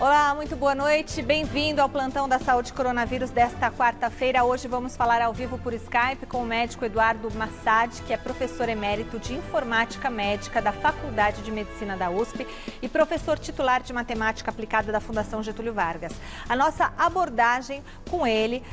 Olá, muito boa noite. Bem-vindo ao Plantão da Saúde Coronavírus desta quarta-feira. Hoje vamos falar ao vivo por Skype com o médico Eduardo Massad, que é professor emérito de Informática Médica da Faculdade de Medicina da USP e professor titular de Matemática Aplicada da Fundação Getúlio Vargas. A nossa abordagem com ele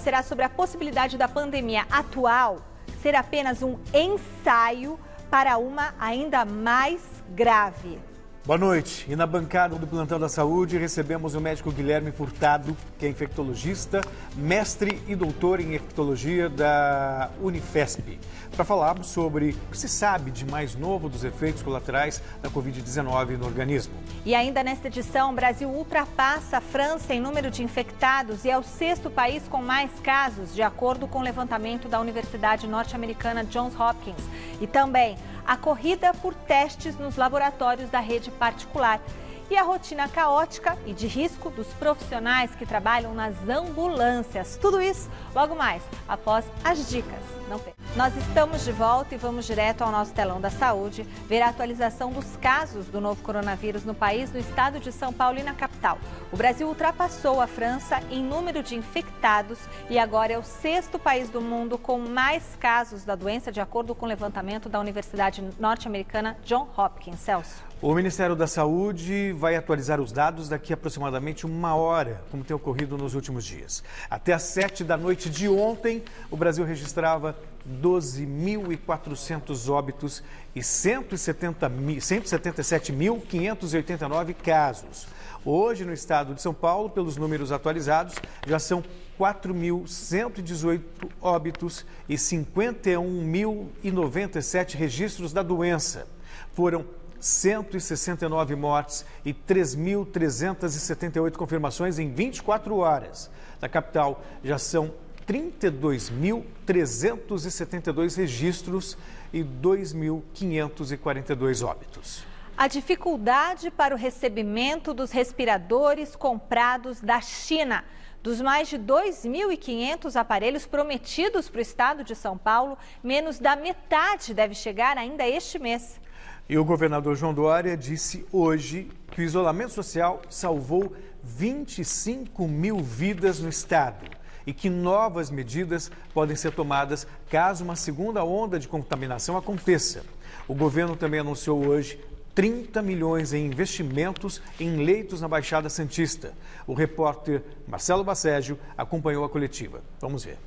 será sobre a possibilidade da pandemia atual ser apenas um ensaio para uma ainda mais grave. Boa noite. E na bancada do Plantão da Saúde recebemos o médico Guilherme Furtado, que é infectologista, mestre e doutor em infectologia da Unifesp, para falarmos sobre o que se sabe de mais novo dos efeitos colaterais da Covid-19 no organismo. E ainda nesta edição, o Brasil ultrapassa a França em número de infectados e é o 6º país com mais casos, de acordo com o levantamento da Universidade Norte-Americana Johns Hopkins. E também a corrida por testes nos laboratórios da rede particular e a rotina caótica e de risco dos profissionais que trabalham nas ambulâncias. Tudo isso logo mais, após as dicas. Não perca. Nós estamos de volta e vamos direto ao nosso telão da saúde ver a atualização dos casos do novo coronavírus no país, no estado de São Paulo e na capital. O Brasil ultrapassou a França em número de infectados e agora é o 6º país do mundo com mais casos da doença, de acordo com o levantamento da Universidade Norte-Americana Johns Hopkins. Celso. O Ministério da Saúde vai atualizar os dados daqui a aproximadamente 1 hora, como tem ocorrido nos últimos dias. Até às 7 da noite de ontem, o Brasil registrava 12.400 óbitos e 177.589 casos. Hoje, no estado de São Paulo, pelos números atualizados, já são 4.118 óbitos e 51.097 registros da doença. Foram 169 mortes e 3.378 confirmações em 24 horas. Na capital, já são 32.372 registros e 2.542 óbitos. A dificuldade para o recebimento dos respiradores comprados da China. Dos mais de 2.500 aparelhos prometidos para o estado de São Paulo, menos da metade deve chegar ainda este mês. E o governador João Dória disse hoje que o isolamento social salvou 25 mil vidas no estado e que novas medidas podem ser tomadas caso uma segunda onda de contaminação aconteça. O governo também anunciou hoje 30 milhões em investimentos em leitos na Baixada Santista. O repórter Marcelo Basségio acompanhou a coletiva. Vamos ver.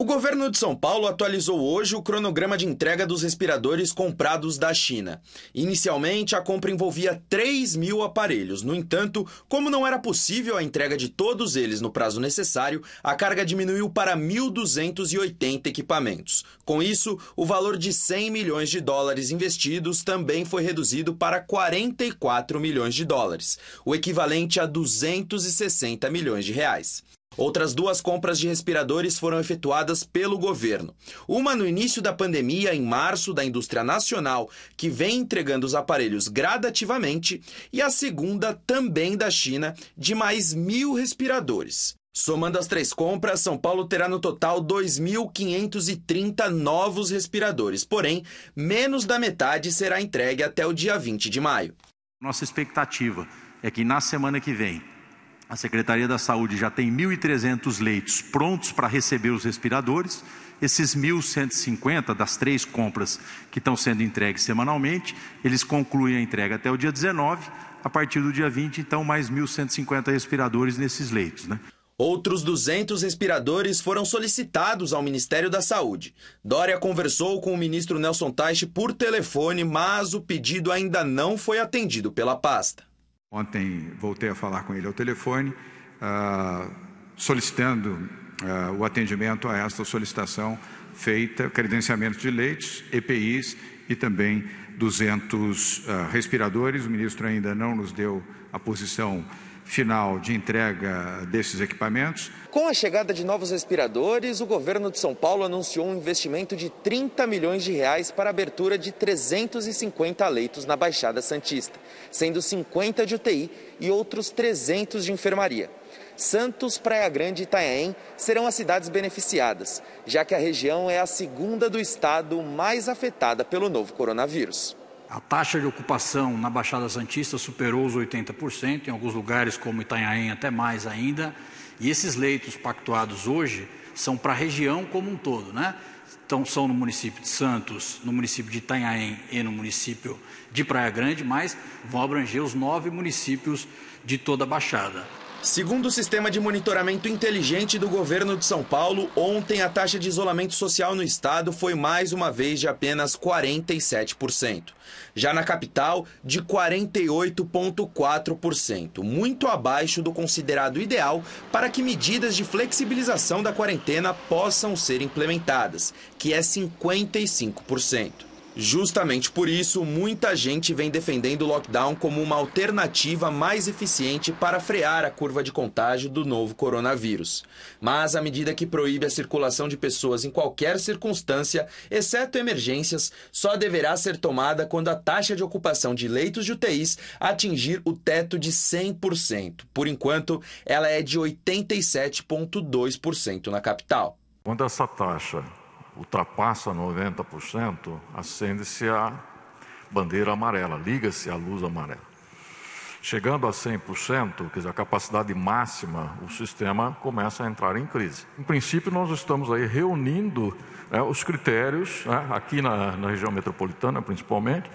O governo de São Paulo atualizou hoje o cronograma de entrega dos respiradores comprados da China. Inicialmente, a compra envolvia 3.000 aparelhos. No entanto, como não era possível a entrega de todos eles no prazo necessário, a carga diminuiu para 1.280 equipamentos. Com isso, o valor de 100 milhões de dólares investidos também foi reduzido para 44 milhões de dólares, o equivalente a 260 milhões de reais. Outras 2 compras de respiradores foram efetuadas pelo governo. Uma no início da pandemia, em março, da indústria nacional, que vem entregando os aparelhos gradativamente, e a segunda, também da China, de mais 1.000 respiradores. Somando as 3 compras, São Paulo terá no total 2.530 novos respiradores. Porém, menos da metade será entregue até o dia 20 de maio. Nossa expectativa é que na semana que vem, a Secretaria da Saúde já tem 1.300 leitos prontos para receber os respiradores. Esses 1.150 das 3 compras que estão sendo entregues semanalmente, eles concluem a entrega até o dia 19. A partir do dia 20, então, mais 1.150 respiradores nesses leitos, né? Outros 200 respiradores foram solicitados ao Ministério da Saúde. Dória conversou com o ministro Nelson Teich por telefone, mas o pedido ainda não foi atendido pela pasta. Ontem voltei a falar com ele ao telefone, solicitando o atendimento a esta solicitação feita, credenciamento de leitos, EPIs e também 200 respiradores. O ministro ainda não nos deu a posição final de entrega desses equipamentos. Com a chegada de novos respiradores, o governo de São Paulo anunciou um investimento de 30 milhões de reais para a abertura de 350 leitos na Baixada Santista, sendo 50 de UTI e outros 300 de enfermaria. Santos, Praia Grande e Itanhaém serão as cidades beneficiadas, já que a região é a segunda do estado mais afetada pelo novo coronavírus. A taxa de ocupação na Baixada Santista superou os 80%, em alguns lugares como Itanhaém até mais ainda. E esses leitos pactuados hoje são para a região como um todo, né? Então são no município de Santos, no município de Itanhaém e no município de Praia Grande, mas vão abranger os 9 municípios de toda a Baixada. Segundo o sistema de monitoramento inteligente do governo de São Paulo, ontem a taxa de isolamento social no estado foi mais uma vez de apenas 47%. Já na capital, de 48,4%, muito abaixo do considerado ideal para que medidas de flexibilização da quarentena possam ser implementadas, que é 55%. Justamente por isso, muita gente vem defendendo o lockdown como uma alternativa mais eficiente para frear a curva de contágio do novo coronavírus. Mas a medida que proíbe a circulação de pessoas em qualquer circunstância, exceto emergências, só deverá ser tomada quando a taxa de ocupação de leitos de UTIs atingir o teto de 100%. Por enquanto, ela é de 87,2% na capital. Quando essa taxa ultrapassa 90%, acende-se a bandeira amarela, liga-se a luz amarela. Chegando a 100%, quer dizer, a capacidade máxima, o sistema começa a entrar em crise. Em princípio, nós estamos aí reunindo os critérios, aqui na região metropolitana principalmente,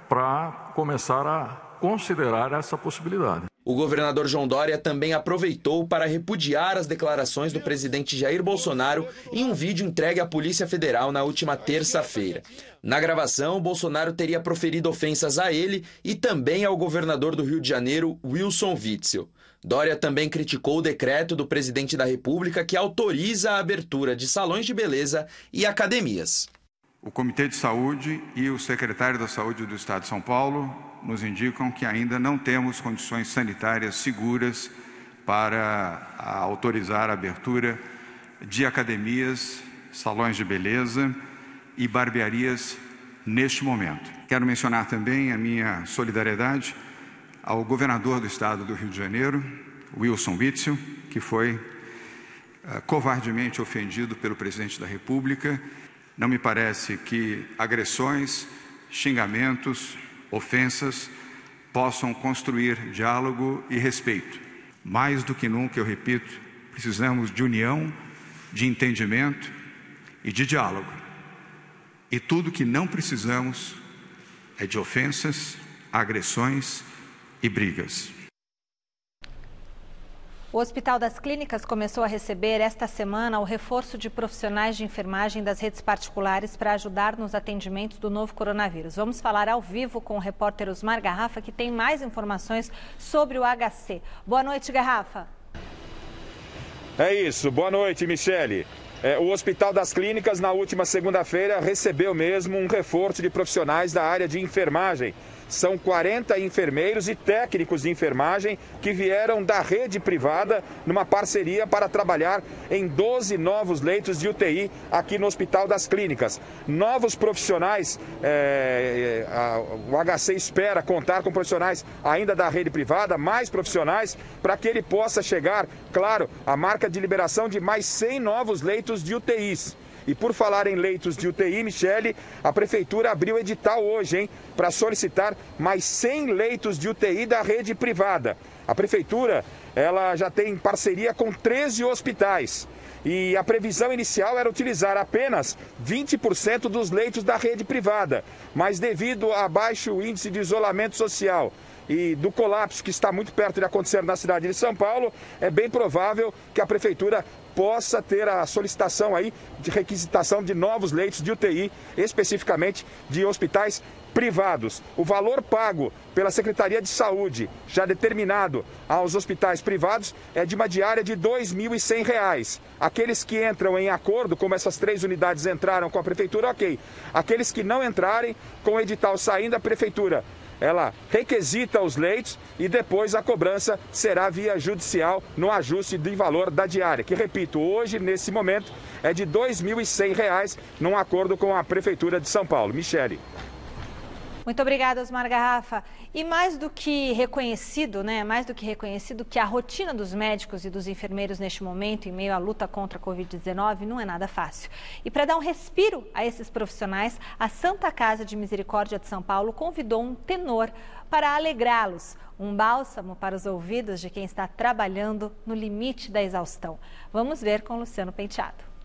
para começar a considerar essa possibilidade. O governador João Dória também aproveitou para repudiar as declarações do presidente Jair Bolsonaro em um vídeo entregue à Polícia Federal na última terça-feira. Na gravação, Bolsonaro teria proferido ofensas a ele e também ao governador do Rio de Janeiro, Wilson Witzel. Dória também criticou o decreto do presidente da República que autoriza a abertura de salões de beleza e academias. O Comitê de Saúde e o secretário da Saúde do Estado de São Paulo nos indicam que ainda não temos condições sanitárias seguras para autorizar a abertura de academias, salões de beleza e barbearias neste momento. Quero mencionar também a minha solidariedade ao governador do Estado do Rio de Janeiro, Wilson Witzel, que foi covardemente ofendido pelo presidente da República. Não me parece que agressões, xingamentos, ofensas possam construir diálogo e respeito. Mais do que nunca, eu repito, precisamos de união, de entendimento e de diálogo. E tudo que não precisamos é de ofensas, agressões e brigas. O Hospital das Clínicas começou a receber esta semana o reforço de profissionais de enfermagem das redes particulares para ajudar nos atendimentos do novo coronavírus. Vamos falar ao vivo com o repórter Osmar Garrafa, que tem mais informações sobre o HC. Boa noite, Garrafa. É isso, boa noite, Michele. O Hospital das Clínicas, na última segunda-feira, recebeu mesmo um reforço de profissionais da área de enfermagem. São 40 enfermeiros e técnicos de enfermagem que vieram da rede privada numa parceria para trabalhar em 12 novos leitos de UTI aqui no Hospital das Clínicas. Novos profissionais, o HC espera contar com profissionais ainda da rede privada, mais profissionais, para que ele possa chegar, claro, à marca de liberação de mais 100 novos leitos de UTIs. E por falar em leitos de UTI, Michele, a Prefeitura abriu edital hoje, hein, para solicitar mais 100 leitos de UTI da rede privada. A Prefeitura, ela já tem parceria com 13 hospitais. E a previsão inicial era utilizar apenas 20% dos leitos da rede privada. Mas devido a baixo índice de isolamento social e do colapso que está muito perto de acontecer na cidade de São Paulo, é bem provável que a Prefeitura possa ter a solicitação aí de requisitação de novos leitos de UTI, especificamente de hospitais privados. O valor pago pela Secretaria de Saúde, já determinado aos hospitais privados, é de uma diária de R$ 2.100. Aqueles que entram em acordo, como essas 3 unidades entraram com a Prefeitura, ok. Aqueles que não entrarem, com o edital saindo, a Prefeitura ela requisita os leitos e depois a cobrança será via judicial no ajuste de valor da diária, que, repito, hoje, nesse momento, é de R$ 2.100, num acordo com a Prefeitura de São Paulo. Michele. Muito obrigada, Osmar Garrafa. E mais do que reconhecido, que a rotina dos médicos e dos enfermeiros neste momento, em meio à luta contra a Covid-19, não é nada fácil. E para dar um respiro a esses profissionais, a Santa Casa de Misericórdia de São Paulo convidou um tenor para alegrá-los. Um bálsamo para os ouvidos de quem está trabalhando no limite da exaustão. Vamos ver com Luciano Penteado.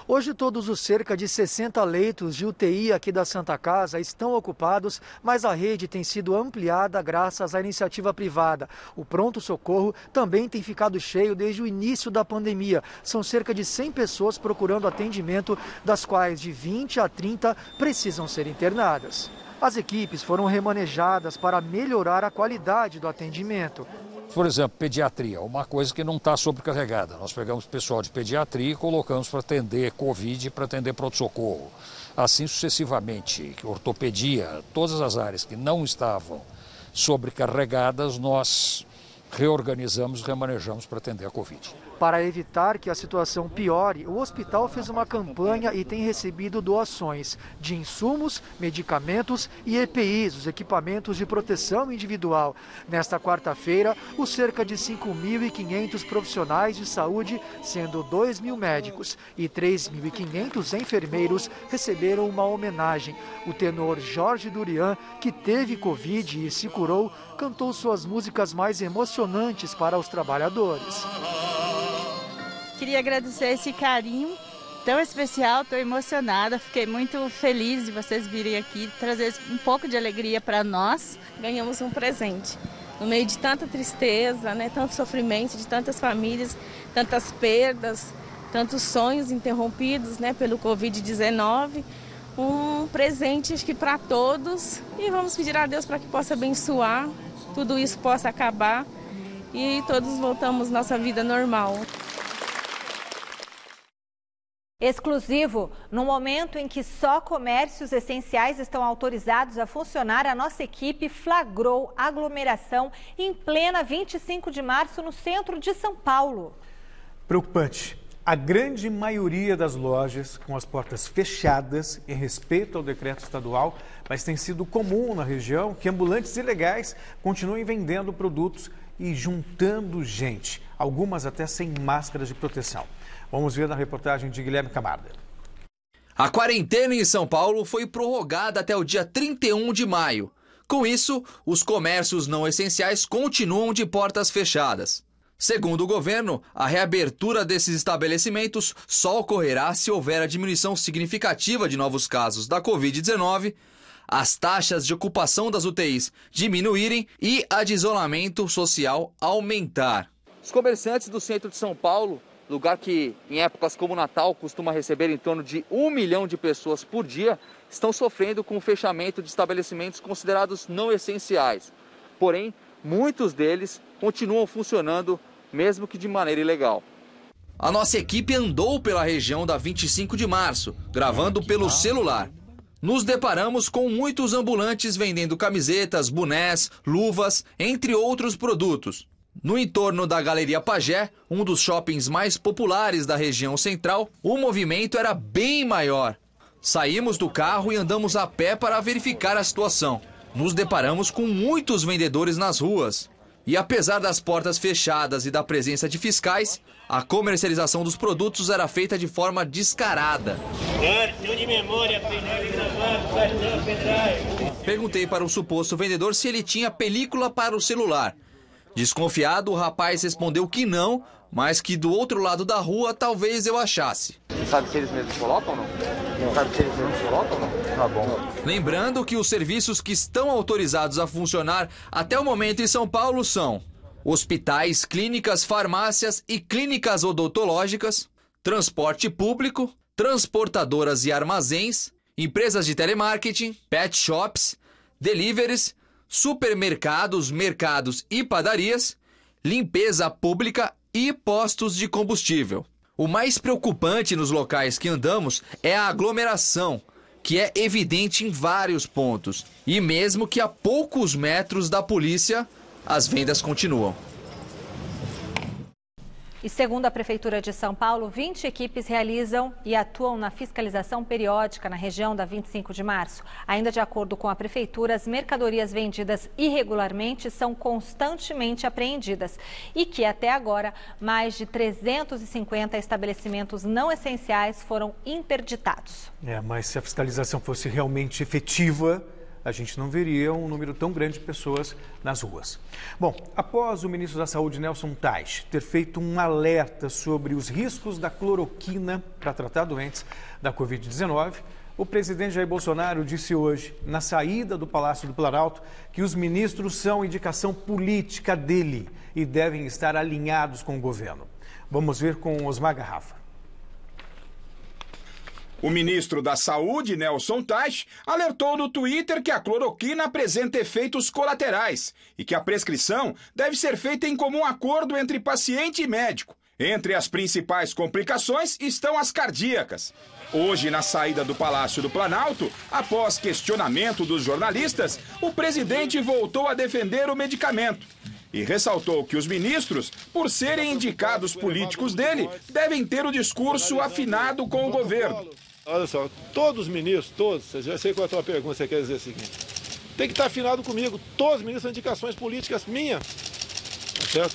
Hoje todos os cerca de 60 leitos de UTI aqui da Santa Casa estão ocupados, mas a rede tem sido ampliada graças à iniciativa privada. O pronto-socorro também tem ficado cheio desde o início da pandemia. São cerca de 100 pessoas procurando atendimento, das quais de 20 a 30 precisam ser internadas. As equipes foram remanejadas para melhorar a qualidade do atendimento. Por exemplo, pediatria, uma coisa que não está sobrecarregada. Nós pegamos o pessoal de pediatria e colocamos para atender Covid e para atender pronto-socorro. Assim sucessivamente, ortopedia, todas as áreas que não estavam sobrecarregadas, nós reorganizamos, remanejamos para atender a Covid. Para evitar que a situação piore, o hospital fez uma campanha e tem recebido doações de insumos, medicamentos e EPIs, os equipamentos de proteção individual. Nesta quarta-feira, os cerca de 5.500 profissionais de saúde, sendo 2.000 médicos e 3.500 enfermeiros, receberam uma homenagem. O tenor Jorge Durian, que teve Covid e se curou, cantou suas músicas mais emocionantes para os trabalhadores. Queria agradecer esse carinho tão especial, estou emocionada, fiquei muito feliz de vocês virem aqui trazer um pouco de alegria para nós. Ganhamos um presente no meio de tanta tristeza, tanto sofrimento de tantas famílias, tantas perdas, tantos sonhos interrompidos pelo Covid-19. Um presente acho que para todos, e vamos pedir a Deus para que possa abençoar, tudo isso possa acabar e todos voltamos à nossa vida normal. Exclusivo, no momento em que só comércios essenciais estão autorizados a funcionar, a nossa equipe flagrou aglomeração em plena 25 de março no centro de São Paulo. Preocupante. A grande maioria das lojas com as portas fechadas em respeito ao decreto estadual, mas tem sido comum na região que ambulantes ilegais continuem vendendo produtos e juntando gente, algumas até sem máscaras de proteção. Vamos ver na reportagem de Guilherme Camarda. A quarentena em São Paulo foi prorrogada até o dia 31 de maio. Com isso, os comércios não essenciais continuam de portas fechadas. Segundo o governo, a reabertura desses estabelecimentos só ocorrerá se houver a diminuição significativa de novos casos da Covid-19, as taxas de ocupação das UTIs diminuírem e a de isolamento social aumentar. Os comerciantes do centro de São Paulo, lugar que em épocas como o Natal costuma receber em torno de 1 milhão de pessoas por dia, estão sofrendo com o fechamento de estabelecimentos considerados não essenciais. Porém, muitos deles continuam funcionando, mesmo que de maneira ilegal. A nossa equipe andou pela região da 25 de março, gravando pelo celular. Nos deparamos com muitos ambulantes vendendo camisetas, bonés, luvas, entre outros produtos. No entorno da Galeria Pajé, um dos shoppings mais populares da região central, o movimento era bem maior. Saímos do carro e andamos a pé para verificar a situação. Nos deparamos com muitos vendedores nas ruas. E apesar das portas fechadas e da presença de fiscais, a comercialização dos produtos era feita de forma descarada. Perguntei para o suposto vendedor se ele tinha película para o celular. Desconfiado, o rapaz respondeu que não, mas que do outro lado da rua talvez eu achasse. Você sabe se eles mesmos colocam ou não? Não sabe se eles mesmos colocam ou não? Tá bom. Lembrando que os serviços que estão autorizados a funcionar até o momento em São Paulo são hospitais, clínicas, farmácias e clínicas odontológicas, transporte público, transportadoras e armazéns, empresas de telemarketing, pet shops, deliveries, supermercados, mercados e padarias, limpeza pública e postos de combustível. O mais preocupante nos locais que andamos é a aglomeração, que é evidente em vários pontos. E mesmo que a poucos metros da polícia, as vendas continuam. E segundo a Prefeitura de São Paulo, 20 equipes realizam e atuam na fiscalização periódica na região da 25 de março. Ainda de acordo com a Prefeitura, as mercadorias vendidas irregularmente são constantemente apreendidas e que até agora mais de 350 estabelecimentos não essenciais foram interditados. Mas se a fiscalização fosse realmente efetiva, a gente não veria um número tão grande de pessoas nas ruas. Bom, após o ministro da Saúde, Nelson Teich, ter feito um alerta sobre os riscos da cloroquina para tratar doentes da Covid-19, o presidente Jair Bolsonaro disse hoje, na saída do Palácio do Planalto, que os ministros são indicação política dele e devem estar alinhados com o governo. Vamos ver com Osmar Garrafa. O ministro da Saúde, Nelson Teich, alertou no Twitter que a cloroquina apresenta efeitos colaterais e que a prescrição deve ser feita em comum acordo entre paciente e médico. Entre as principais complicações estão as cardíacas. Hoje, na saída do Palácio do Planalto, após questionamento dos jornalistas, o presidente voltou a defender o medicamento e ressaltou que os ministros, por serem indicados políticos dele, devem ter o discurso afinado com o governo. Olha só, todos os ministros, todos, eu já sei qual é a tua pergunta, você quer dizer o seguinte, tem que estar afinado comigo, todos os ministros são indicações políticas minhas, tá certo?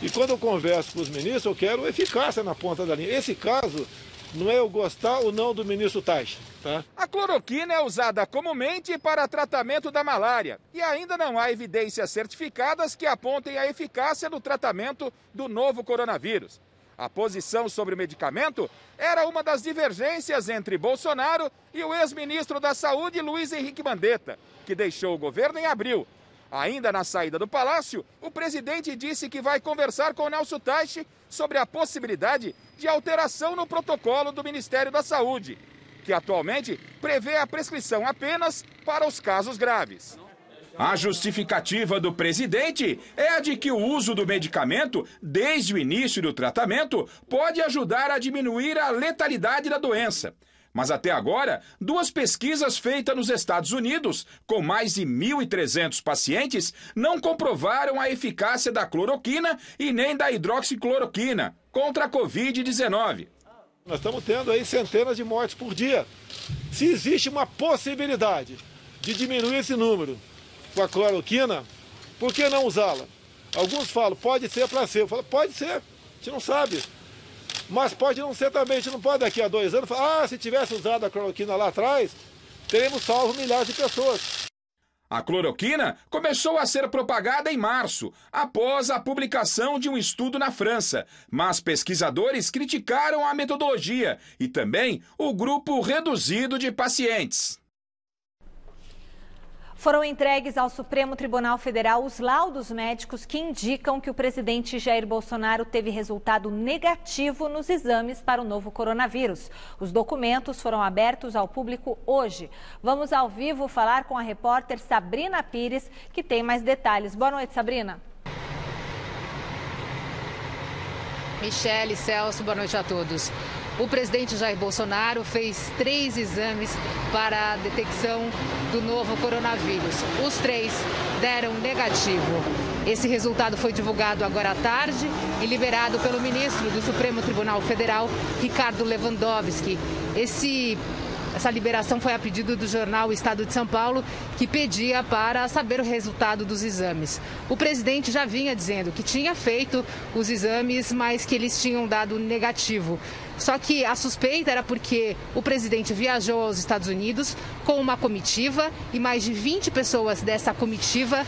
E quando eu converso com os ministros, eu quero eficácia na ponta da linha. Esse caso não é eu gostar ou não do ministro Teich, tá? A cloroquina é usada comumente para tratamento da malária e ainda não há evidências certificadas que apontem a eficácia do tratamento do novo coronavírus. A posição sobre o medicamento era uma das divergências entre Bolsonaro e o ex-ministro da Saúde, Luiz Henrique Mandetta, que deixou o governo em abril. Ainda na saída do palácio, o presidente disse que vai conversar com Nelson Teich sobre a possibilidade de alteração no protocolo do Ministério da Saúde, que atualmente prevê a prescrição apenas para os casos graves. A justificativa do presidente é a de que o uso do medicamento, desde o início do tratamento, pode ajudar a diminuir a letalidade da doença. Mas até agora, 2 pesquisas feitas nos Estados Unidos, com mais de 1.300 pacientes, não comprovaram a eficácia da cloroquina e nem da hidroxicloroquina contra a Covid-19. Nós estamos tendo aí centenas de mortes por dia. Se existe uma possibilidade de diminuir esse número com a cloroquina, por que não usá-la? Alguns falam, pode ser placebo. Falo, pode ser, a gente não sabe. Mas pode não ser também, a gente não pode daqui a 2 anos falar, se tivesse usado a cloroquina lá atrás, teremos salvo milhares de pessoas. A cloroquina começou a ser propagada em março, após a publicação de um estudo na França. Mas pesquisadores criticaram a metodologia e também o grupo reduzido de pacientes. Foram entregues ao Supremo Tribunal Federal os laudos médicos que indicam que o presidente Jair Bolsonaro teve resultado negativo nos exames para o novo coronavírus. Os documentos foram abertos ao público hoje. Vamos ao vivo falar com a repórter Sabrina Pires, que tem mais detalhes. Boa noite, Sabrina. Michele, Celso, boa noite a todos. O presidente Jair Bolsonaro fez 3 exames para a detecção do novo coronavírus. Os 3 deram negativo. Esse resultado foi divulgado agora à tarde e liberado pelo ministro do Supremo Tribunal Federal, Ricardo Lewandowski. Essa liberação foi a pedido do jornal Estado de São Paulo, que pedia para saber o resultado dos exames. O presidente já vinha dizendo que tinha feito os exames, mas que eles tinham dado negativo. Só que a suspeita era porque o presidente viajou aos Estados Unidos com uma comitiva e mais de 20 pessoas dessa comitiva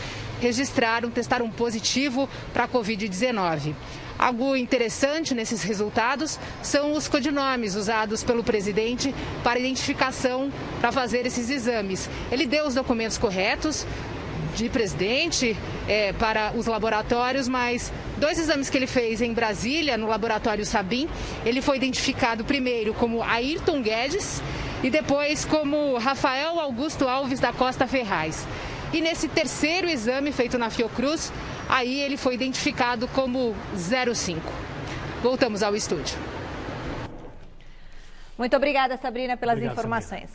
testaram positivo para a Covid-19. Algo interessante nesses resultados são os codinomes usados pelo presidente para identificação para fazer esses exames. Ele deu os documentos corretos de presidente para os laboratórios, mas 2 exames que ele fez em Brasília, no laboratório Sabin, ele foi identificado primeiro como Ayrton Guedes e depois como Rafael Augusto Alves da Costa Ferraz. E nesse 3º exame feito na Fiocruz, aí ele foi identificado como 05. Voltamos ao estúdio. Muito obrigada, Sabrina, pelas informações.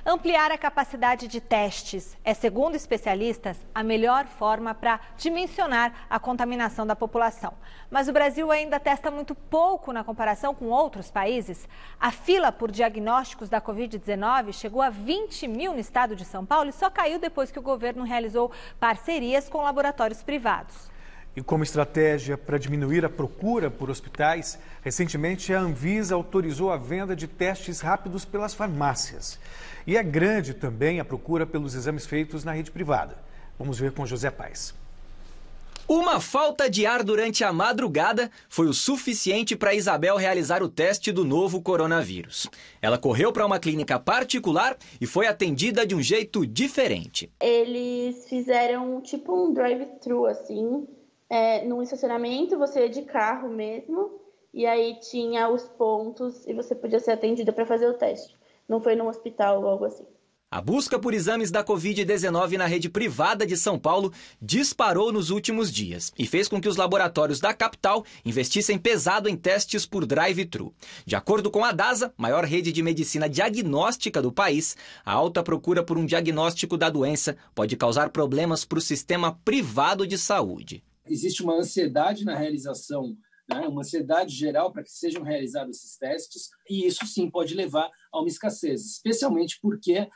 Ampliar a capacidade de testes é, segundo especialistas, a melhor forma para dimensionar a contaminação da população. Mas o Brasil ainda testa muito pouco na comparação com outros países. A fila por diagnósticos da Covid-19 chegou a 20 mil no estado de São Paulo e só caiu depois que o governo realizou parcerias com laboratórios privados. E como estratégia para diminuir a procura por hospitais, recentemente a Anvisa autorizou a venda de testes rápidos pelas farmácias. E é grande também a procura pelos exames feitos na rede privada. Vamos ver com José Paes. Uma falta de ar durante a madrugada foi o suficiente para Isabel realizar o teste do novo coronavírus. Ela correu para uma clínica particular e foi atendida de um jeito diferente. Eles fizeram tipo um drive-thru, assim, num estacionamento, você ia de carro mesmo, e aí tinha os pontos e você podia ser atendida para fazer o teste. Não foi num hospital ou algo assim. A busca por exames da Covid-19 na rede privada de São Paulo disparou nos últimos dias e fez com que os laboratórios da capital investissem pesado em testes por drive-thru. De acordo com a DASA, maior rede de medicina diagnóstica do país, a alta procura por um diagnóstico da doença pode causar problemas para o sistema privado de saúde. Existe uma ansiedade na realização, uma ansiedade geral para que sejam realizados esses testes, e isso sim pode levar a uma escassez, especialmente porque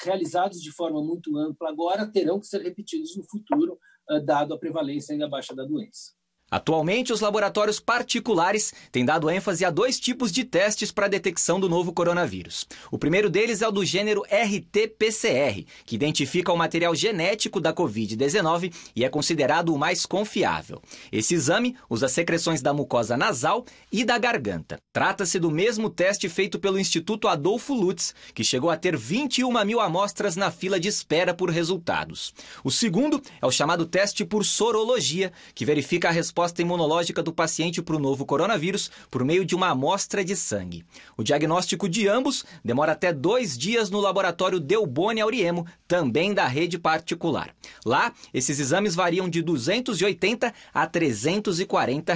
realizados de forma muito ampla agora terão que ser repetidos no futuro, dado a prevalência ainda baixa da doença. Atualmente, os laboratórios particulares têm dado ênfase a 2 tipos de testes para a detecção do novo coronavírus. O primeiro deles é o do gênero RT-PCR, que identifica o material genético da Covid-19 e é considerado o mais confiável. Esse exame usa secreções da mucosa nasal e da garganta. Trata-se do mesmo teste feito pelo Instituto Adolfo Lutz, que chegou a ter 21 mil amostras na fila de espera por resultados. O segundo é o chamado teste por sorologia, que verifica a resposta imunológica do paciente para o novo coronavírus por meio de uma amostra de sangue. O diagnóstico de ambos demora até 2 dias no laboratório Delboni Auriemo, também da rede particular. Lá, esses exames variam de R$ 280 a R$ 340.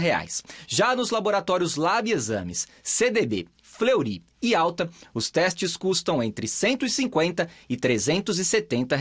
Já nos laboratórios Lab Exames, CDB, Fleury e Alta, os testes custam entre R$ 150 e R$ 370.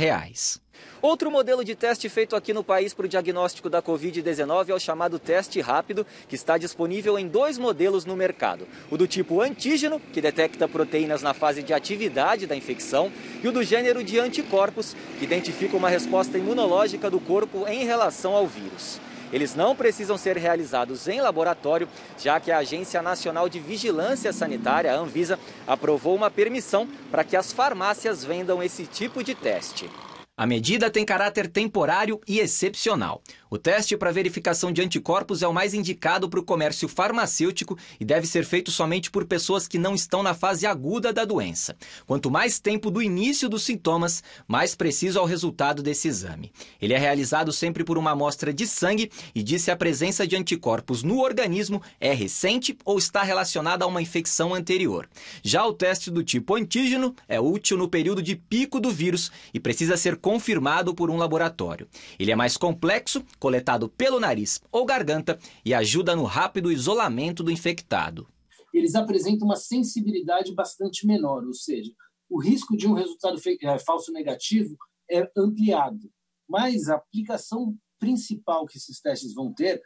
Outro modelo de teste feito aqui no país para o diagnóstico da Covid-19 é o chamado teste rápido, que está disponível em 2 modelos no mercado. O do tipo antígeno, que detecta proteínas na fase de atividade da infecção, e o do gênero de anticorpos, que identifica uma resposta imunológica do corpo em relação ao vírus. Eles não precisam ser realizados em laboratório, já que a Agência Nacional de Vigilância Sanitária, a Anvisa, aprovou uma permissão para que as farmácias vendam esse tipo de teste. A medida tem caráter temporário e excepcional. O teste para verificação de anticorpos é o mais indicado para o comércio farmacêutico e deve ser feito somente por pessoas que não estão na fase aguda da doença. Quanto mais tempo do início dos sintomas, mais preciso é o resultado desse exame. Ele é realizado sempre por uma amostra de sangue e diz se a presença de anticorpos no organismo é recente ou está relacionada a uma infecção anterior. Já o teste do tipo antígeno é útil no período de pico do vírus e precisa ser confirmado por um laboratório. Ele é mais complexo, coletado pelo nariz ou garganta e ajuda no rápido isolamento do infectado. Eles apresentam uma sensibilidade bastante menor, ou seja, o risco de um resultado falso negativo é ampliado, mas a aplicação principal que esses testes vão ter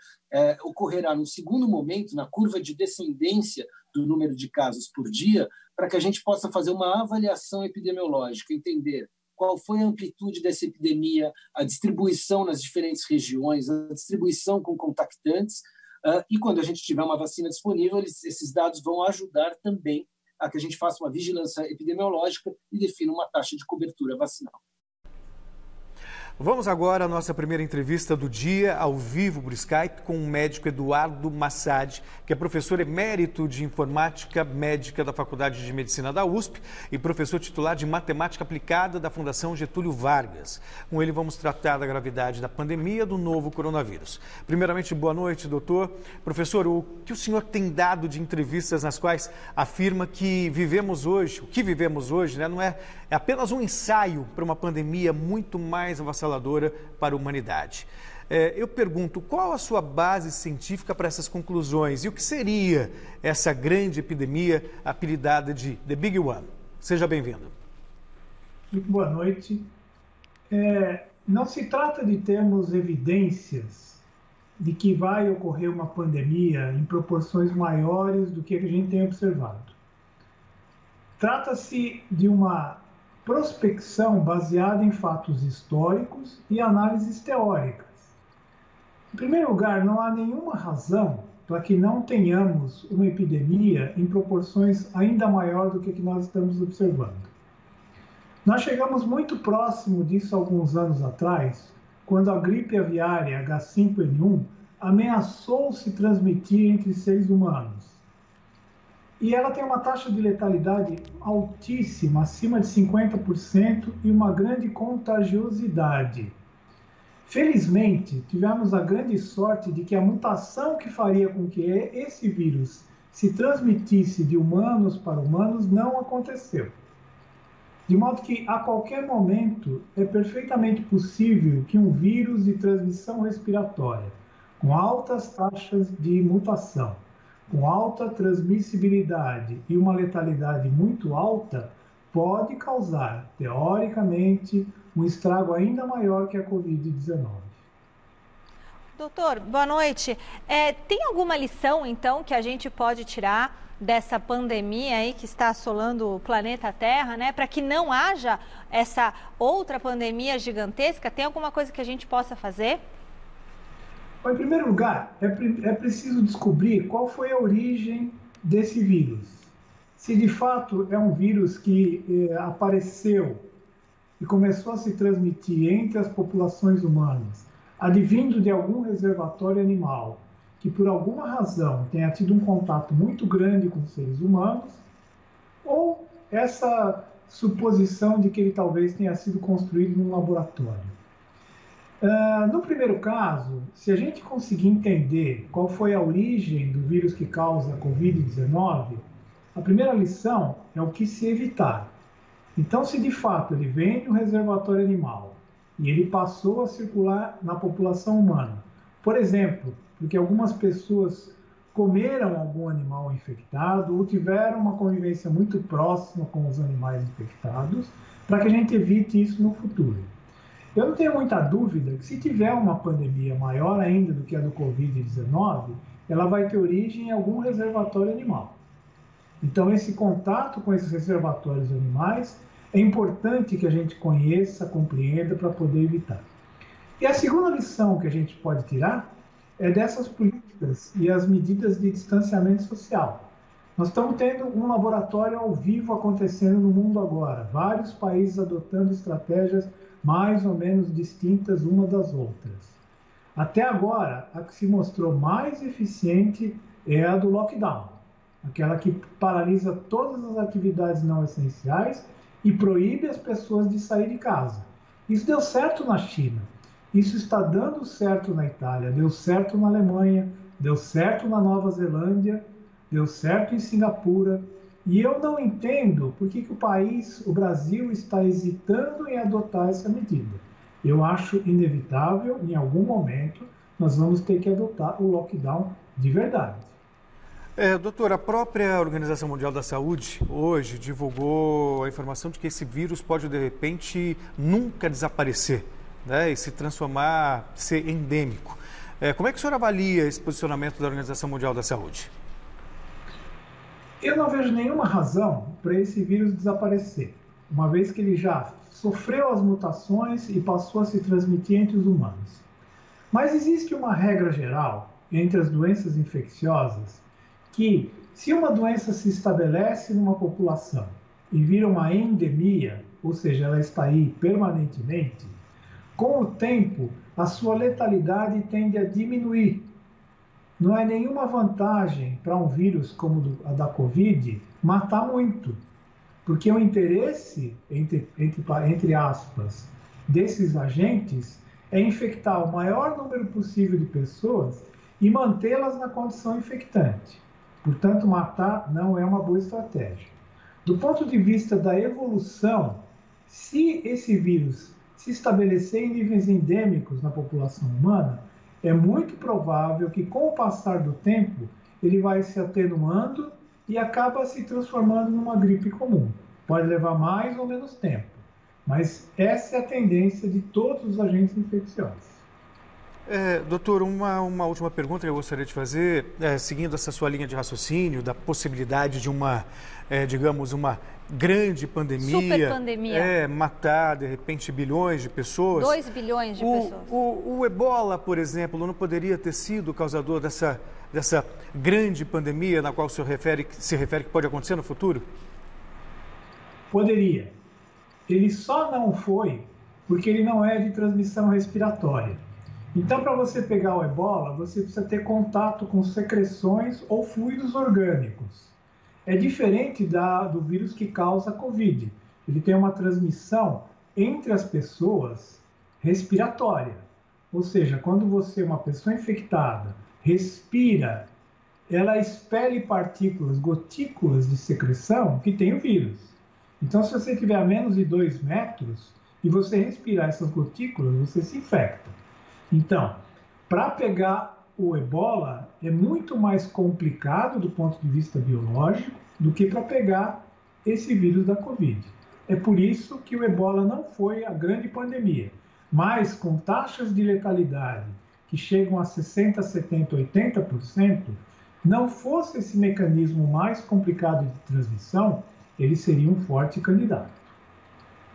ocorrerá no segundo momento, na curva de descendência do número de casos por dia, para que a gente possa fazer uma avaliação epidemiológica, entender qual foi a amplitude dessa epidemia, a distribuição nas diferentes regiões, a distribuição com contactantes, e quando a gente tiver uma vacina disponível, esses dados vão ajudar também a que a gente faça uma vigilância epidemiológica e defina uma taxa de cobertura vacinal. Vamos agora à nossa primeira entrevista do dia, ao vivo por Skype, com o médico Eduardo Massad, que é professor emérito de Informática Médica da Faculdade de Medicina da USP e professor titular de Matemática Aplicada da Fundação Getúlio Vargas. Com ele vamos tratar da gravidade da pandemia do novo coronavírus. Primeiramente, boa noite, doutor. Professor, o que o senhor tem dado de entrevistas nas quais afirma que vivemos hoje, o que vivemos hoje, não é apenas um ensaio para uma pandemia muito mais avassaladora para a humanidade. Eu pergunto, qual a sua base científica para essas conclusões e o que seria essa grande epidemia apelidada de The Big One? Seja bem-vindo. Muito boa noite. Não se trata de termos evidências de que vai ocorrer uma pandemia em proporções maiores do que a gente tem observado. Trata-se de uma prospecção baseada em fatos históricos e análises teóricas. Em primeiro lugar, não há nenhuma razão para que não tenhamos uma epidemia em proporções ainda maior do que nós estamos observando. Nós chegamos muito próximo disso alguns anos atrás, quando a gripe aviária H5N1 ameaçou se transmitir entre seres humanos. E ela tem uma taxa de letalidade altíssima, acima de 50%, e uma grande contagiosidade. Felizmente, tivemos a grande sorte de que a mutação que faria com que esse vírus se transmitisse de humanos para humanos não aconteceu. De modo que, a qualquer momento, é perfeitamente possível que um vírus de transmissão respiratória, com altas taxas de mutação, com alta transmissibilidade e uma letalidade muito alta, pode causar, teoricamente, um estrago ainda maior que a Covid-19. Doutor, boa noite. Tem alguma lição, então, que a gente pode tirar dessa pandemia aí que está assolando o planeta Terra, né? Para que não haja essa outra pandemia gigantesca? Tem alguma coisa que a gente possa fazer? Em primeiro lugar, é preciso descobrir qual foi a origem desse vírus. Se de fato é um vírus que apareceu e começou a se transmitir entre as populações humanas, advindo de algum reservatório animal, que por alguma razão tenha tido um contato muito grande com seres humanos, ou essa suposição de que ele talvez tenha sido construído num laboratório. No primeiro caso, se a gente conseguir entender qual foi a origem do vírus que causa a Covid-19, a primeira lição é o que se evitar. Então, se de fato ele vem de um reservatório animal e ele passou a circular na população humana, por exemplo, porque algumas pessoas comeram algum animal infectado ou tiveram uma convivência muito próxima com os animais infectados, para que a gente evite isso no futuro. Eu não tenho muita dúvida que se tiver uma pandemia maior ainda do que a do Covid-19, ela vai ter origem em algum reservatório animal. Então, esse contato com esses reservatórios animais é importante que a gente conheça, compreenda, para poder evitar. E a segunda lição que a gente pode tirar é dessas políticas e as medidas de distanciamento social. Nós estamos tendo um laboratório ao vivo acontecendo no mundo agora, vários países adotando estratégias mais ou menos distintas umas das outras. Até agora, a que se mostrou mais eficiente é a do lockdown, aquela que paralisa todas as atividades não essenciais e proíbe as pessoas de sair de casa. Isso deu certo na China, isso está dando certo na Itália, deu certo na Alemanha, deu certo na Nova Zelândia, deu certo em Singapura. E eu não entendo por que o Brasil, está hesitando em adotar essa medida. Eu acho inevitável, em algum momento, nós vamos ter que adotar o lockdown de verdade. Doutor, a própria Organização Mundial da Saúde hoje divulgou a informação de que esse vírus pode, de repente, nunca desaparecer, né, e se transformar, ser endêmico. Como é que o senhor avalia esse posicionamento da Organização Mundial da Saúde? Eu não vejo nenhuma razão para esse vírus desaparecer, uma vez que ele já sofreu as mutações e passou a se transmitir entre os humanos. Mas existe uma regra geral entre as doenças infecciosas que, se uma doença se estabelece numa população e vira uma endemia, ou seja, ela está aí permanentemente, com o tempo a sua letalidade tende a diminuir. Não é nenhuma vantagem para um vírus como a da Covid matar muito, porque o interesse, entre aspas, desses agentes é infectar o maior número possível de pessoas e mantê-las na condição infectante. Portanto, matar não é uma boa estratégia. Do ponto de vista da evolução, se esse vírus se estabelecer em níveis endêmicos na população humana, é muito provável que, com o passar do tempo, ele vai se atenuando e acaba se transformando numa gripe comum. Pode levar mais ou menos tempo, Mas essa é a tendência de todos os agentes infecciosos. Doutor, uma última pergunta que eu gostaria de fazer, seguindo essa sua linha de raciocínio, da possibilidade de uma, digamos, uma grande pandemia. Super pandemia. Matar, de repente, bilhões de pessoas. 2 bilhões de pessoas. O ebola, por exemplo, não poderia ter sido o causador dessa grande pandemia na qual se refere que pode acontecer no futuro? Poderia. Ele só não foi porque ele não é de transmissão respiratória. Então, para você pegar o ebola, você precisa ter contato com secreções ou fluidos orgânicos. É diferente do vírus que causa a Covid. Ele tem uma transmissão entre as pessoas respiratória. Ou seja, quando você, uma pessoa infectada, respira, ela expele partículas, gotículas de secreção que tem o vírus. Então, se você tiver a menos de 2 metros e você respirar essas gotículas, você se infecta. Então, para pegar o ebola é muito mais complicado do ponto de vista biológico do que para pegar esse vírus da Covid. É por isso que o ebola não foi a grande pandemia, mas com taxas de letalidade que chegam a 60%, 70%, 80%, não fosse esse mecanismo mais complicado de transmissão, ele seria um forte candidato.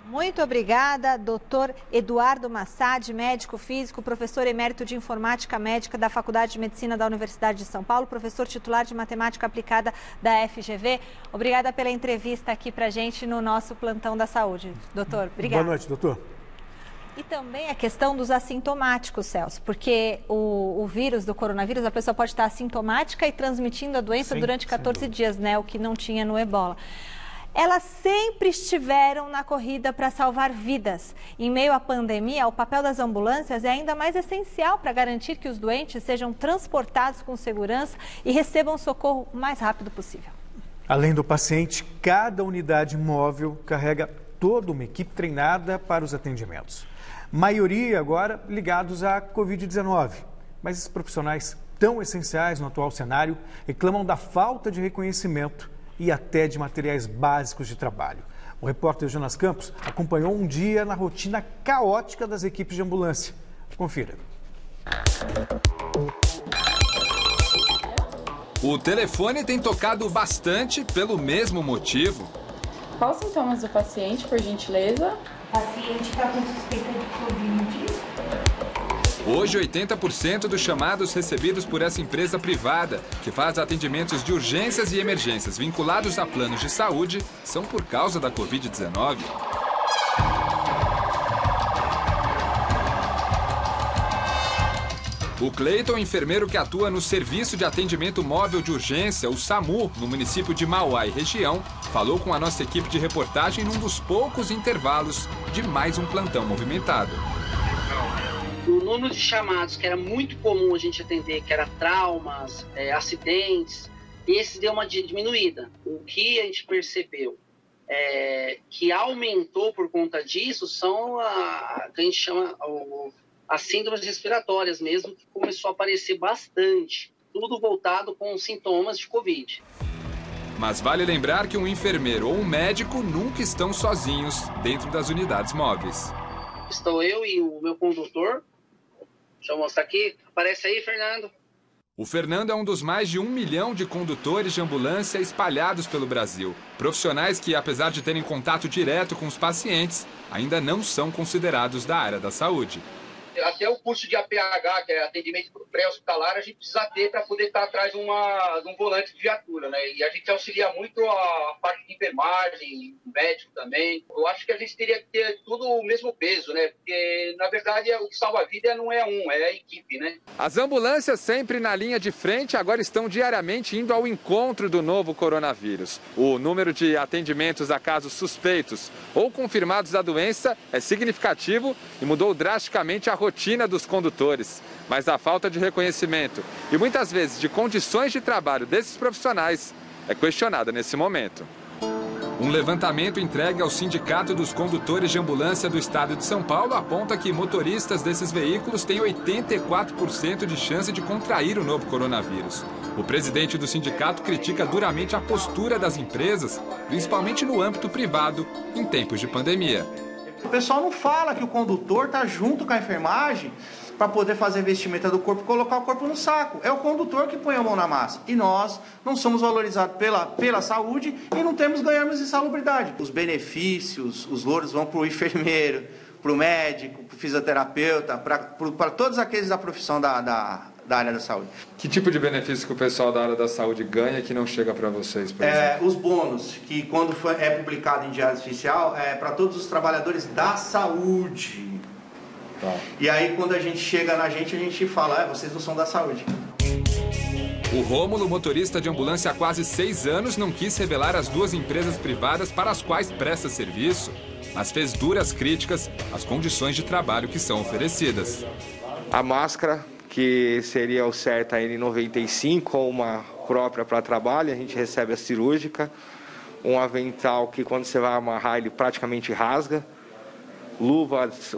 Muito obrigada, doutor Eduardo Massad, médico físico, professor emérito de informática médica da Faculdade de Medicina da Universidade de São Paulo, professor titular de matemática aplicada da FGV. Obrigada pela entrevista aqui pra gente no nosso Plantão da Saúde. Doutor, obrigada. Boa noite, doutor. E também a questão dos assintomáticos, Celso, porque o vírus do coronavírus, a pessoa pode estar assintomática e transmitindo a doença durante 14 dias, né? O que não tinha no ebola. Elas sempre estiveram na corrida para salvar vidas. Em meio à pandemia, o papel das ambulâncias é ainda mais essencial para garantir que os doentes sejam transportados com segurança e recebam socorro o mais rápido possível. Além do paciente, cada unidade móvel carrega toda uma equipe treinada para os atendimentos. Maioria agora ligados à Covid-19. Mas esses profissionais tão essenciais no atual cenário reclamam da falta de reconhecimento e até de materiais básicos de trabalho. O repórter Jonas Campos acompanhou um dia na rotina caótica das equipes de ambulância. Confira. O telefone tem tocado bastante pelo mesmo motivo. Quais os sintomas do paciente, por gentileza? O paciente está com suspeita de Covid. Hoje, 80% dos chamados recebidos por essa empresa privada, que faz atendimentos de urgências e emergências vinculados a planos de saúde, são por causa da Covid-19. O Cleiton, enfermeiro que atua no Serviço de Atendimento Móvel de Urgência, o SAMU, no município de Mauá e região, falou com a nossa equipe de reportagem num dos poucos intervalos de mais um plantão movimentado. O número de chamados que era muito comum a gente atender, que era traumas, acidentes, esse deu uma diminuída. O que a gente percebeu que aumentou por conta disso são que a gente chama as síndromes respiratórias mesmo, que começou a aparecer bastante, tudo voltado com sintomas de Covid. Mas vale lembrar que um enfermeiro ou um médico nunca estão sozinhos dentro das unidades móveis. Estou eu e o meu condutor. Deixa eu mostrar aqui. Aparece aí, Fernando. O Fernando é um dos mais de 1 milhão de condutores de ambulância espalhados pelo Brasil. Profissionais que, apesar de terem contato direto com os pacientes, ainda não são considerados da área da saúde. Até o curso de APH, que é atendimento pré-hospitalar, a gente precisa ter para poder estar atrás de um volante de viatura, né? E a gente auxilia muito a parte de enfermagem, médico também. Eu acho que a gente teria que ter tudo o mesmo peso, né? Porque, na verdade, o que salva a vida não é é a equipe, né? As ambulâncias, sempre na linha de frente, agora estão diariamente indo ao encontro do novo coronavírus. O número de atendimentos a casos suspeitos ou confirmados da doença é significativo e mudou drasticamente a rotina dos condutores, mas a falta de reconhecimento e muitas vezes de condições de trabalho desses profissionais é questionada nesse momento. Um levantamento entregue ao Sindicato dos Condutores de Ambulância do Estado de São Paulo aponta que motoristas desses veículos têm 84% de chance de contrair o novo coronavírus. O presidente do sindicato critica duramente a postura das empresas, principalmente no âmbito privado, em tempos de pandemia. O pessoal não fala que o condutor está junto com a enfermagem para poder fazer a vestimenta do corpo e colocar o corpo no saco. É o condutor que põe a mão na massa. E nós não somos valorizados pela saúde e não ganhamos insalubridade. Os benefícios, os louros vão para o enfermeiro, para o médico, para o fisioterapeuta, para todos aqueles da profissão da área da saúde. Que tipo de benefício que o pessoal da área da saúde ganha que não chega para vocês, por exemplo? Os bônus, que quando é publicado em diário oficial, é para todos os trabalhadores da saúde. Tá. E aí quando a gente chega a gente fala, vocês não são da saúde. O Rômulo, motorista de ambulância há quase 6 anos, não quis revelar as 2 empresas privadas para as quais presta serviço, mas fez duras críticas às condições de trabalho que são oferecidas. A máscara, que seria o certo a N95 ou uma própria para trabalho, a gente recebe a cirúrgica, um avental que quando você vai amarrar ele praticamente rasga, luvas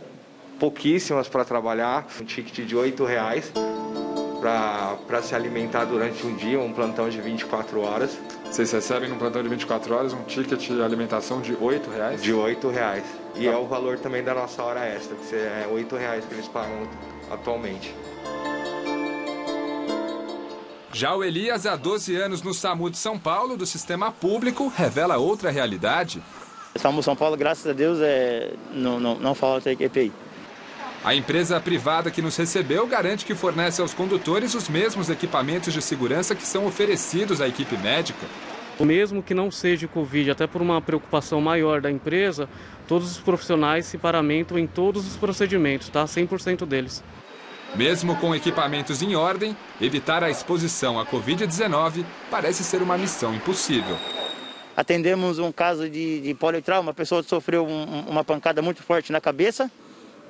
pouquíssimas para trabalhar, um ticket de R$8 para se alimentar durante um dia, um plantão de 24 horas. Vocês recebem num plantão de 24 horas um ticket de alimentação de R$8? De R$8. E é o valor também da nossa hora extra, que é R$8 que eles pagam atualmente. Já o Elias, há 12 anos no SAMU de São Paulo, do sistema público, revela outra realidade. O SAMU São Paulo, graças a Deus, não falta EPI. A empresa privada que nos recebeu garante que fornece aos condutores os mesmos equipamentos de segurança que são oferecidos à equipe médica. Mesmo que não seja Covid, até por uma preocupação maior da empresa, todos os profissionais se paramentam em todos os procedimentos, tá? 100% deles. Mesmo com equipamentos em ordem, evitar a exposição à Covid-19 parece ser uma missão impossível. Atendemos um caso de politrauma, uma pessoa sofreu uma pancada muito forte na cabeça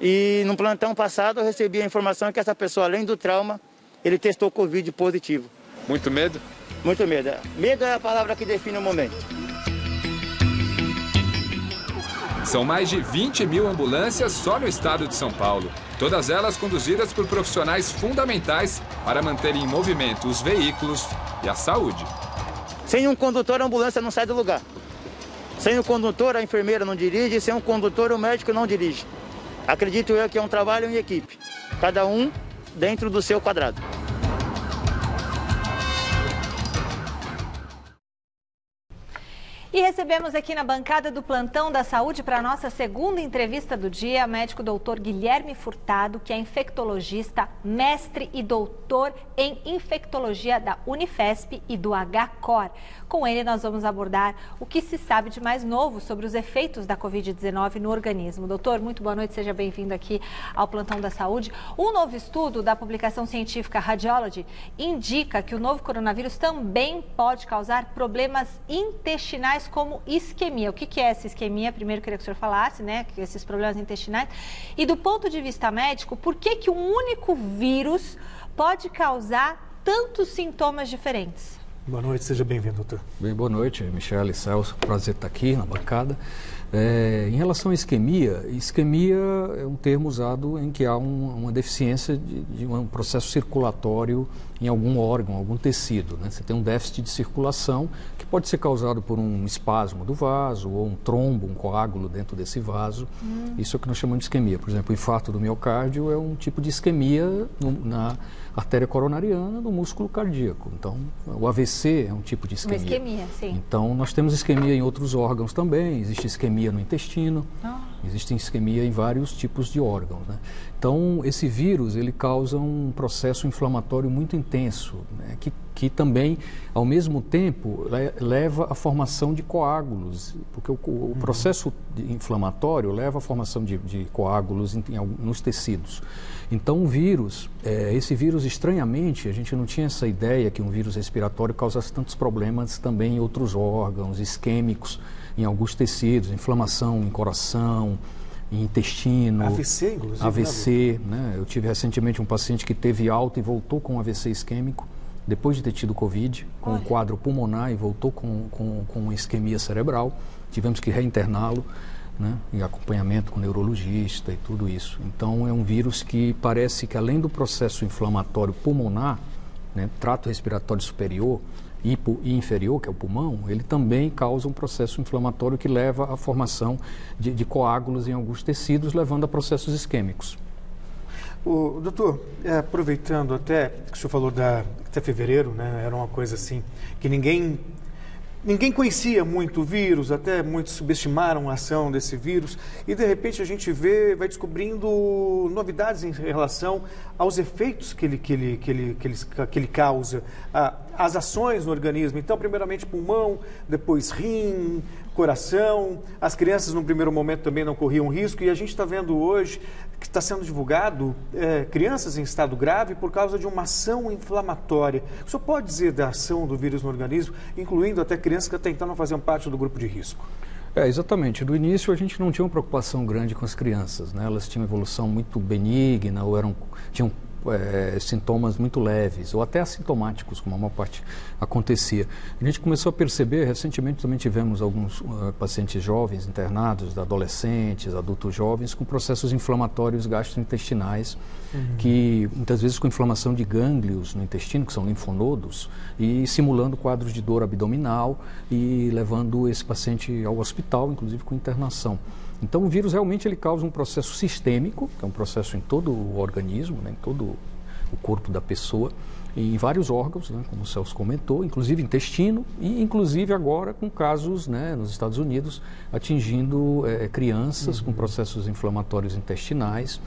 e no plantão passado eu recebi a informação que essa pessoa, além do trauma, ele testou Covid positivo. Muito medo? Muito medo. Medo é a palavra que define o momento. São mais de 20 mil ambulâncias só no estado de São Paulo. Todas elas conduzidas por profissionais fundamentais para manter em movimento os veículos e a saúde. Sem um condutor, a ambulância não sai do lugar. Sem o condutor, a enfermeira não dirige. Sem um condutor, o médico não dirige. Acredito eu que é um trabalho em equipe. Cada um dentro do seu quadrado. E recebemos aqui na bancada do Plantão da Saúde para a nossa segunda entrevista do dia, o médico doutor Guilherme Furtado, que é infectologista, mestre e doutor em infectologia da Unifesp e do HCOR. Com ele nós vamos abordar o que se sabe de mais novo sobre os efeitos da Covid-19 no organismo. Doutor, muito boa noite, seja bem-vindo aqui ao Plantão da Saúde. Um novo estudo da publicação científica Radiology indica que o novo coronavírus também pode causar problemas intestinais como isquemia. O que é essa isquemia? Primeiro queria que o senhor falasse, né, esses problemas intestinais. E do ponto de vista médico, por que um único vírus pode causar tantos sintomas diferentes? Boa noite, seja bem-vindo, doutor. Bem, boa noite, Michele, Celso, prazer estar aqui na bancada. Em relação à isquemia é um termo usado em que há uma deficiência de um processo circulatório em algum órgão, algum tecido, né? Você tem um déficit de circulação que pode ser causado por um espasmo do vaso ou um trombo, um coágulo dentro desse vaso. Isso é o que nós chamamos de isquemia. Por exemplo, o infarto do miocárdio é um tipo de isquemia na artéria coronariana, no músculo cardíaco. Então, o AVC é um tipo de isquemia. Uma isquemia, sim. Então, nós temos isquemia em outros órgãos também. Existe isquemia no intestino, existe isquemia em vários tipos de órgãos, né? Então, esse vírus, ele causa um processo inflamatório muito intenso, né? Que também, ao mesmo tempo, leva à formação de coágulos, porque o processo inflamatório leva à formação de coágulos nos tecidos. Então, o vírus, esse vírus, estranhamente, a gente não tinha essa ideia que um vírus respiratório causasse tantos problemas também em outros órgãos, isquêmicos, em alguns tecidos, inflamação em coração, em intestino. AVC, inclusive. AVC, né? Eu tive recentemente um paciente que teve alta e voltou com AVC isquêmico, depois de ter tido Covid, com um quadro pulmonar e voltou com uma isquemia cerebral. Tivemos que reinterná-lo, né? Em acompanhamento com neurologista e tudo isso. Então, é um vírus que parece que, além do processo inflamatório pulmonar, né, trato respiratório superior, hipo e inferior, que é o pulmão, ele também causa um processo inflamatório que leva à formação de coágulos em alguns tecidos, levando a processos isquêmicos. Doutor, aproveitando até que o senhor falou até fevereiro, né, era uma coisa assim, que ninguém conhecia muito o vírus, até muitos subestimaram a ação desse vírus, e de repente a gente vai descobrindo novidades em relação aos efeitos que ele causa, as ações no organismo. Então, primeiramente pulmão, depois rim, coração. As crianças, no primeiro momento, também não corriam risco, e a gente está vendo hoje que está sendo divulgado crianças em estado grave por causa de uma ação inflamatória. O senhor pode dizer da ação do vírus no organismo, incluindo até crianças que até então não faziam parte do grupo de risco? Exatamente. No início a gente não tinha uma preocupação grande com as crianças, né? Elas tinham evolução muito benigna ou tinham sintomas muito leves ou até assintomáticos, como a maior parte acontecia. A gente começou a perceber, recentemente também tivemos alguns pacientes jovens internados, adolescentes, adultos jovens, com processos inflamatórios gastrointestinais, que muitas vezes com inflamação de gânglios no intestino, que são linfonodos, e simulando quadros de dor abdominal e levando esse paciente ao hospital, inclusive com internação. Então, o vírus realmente ele causa um processo sistêmico, que é um processo em todo o organismo, né, em todo o corpo da pessoa, e em vários órgãos, né, como o Celso comentou, inclusive intestino, e inclusive agora com casos, né, nos Estados Unidos atingindo crianças com processos inflamatórios intestinais.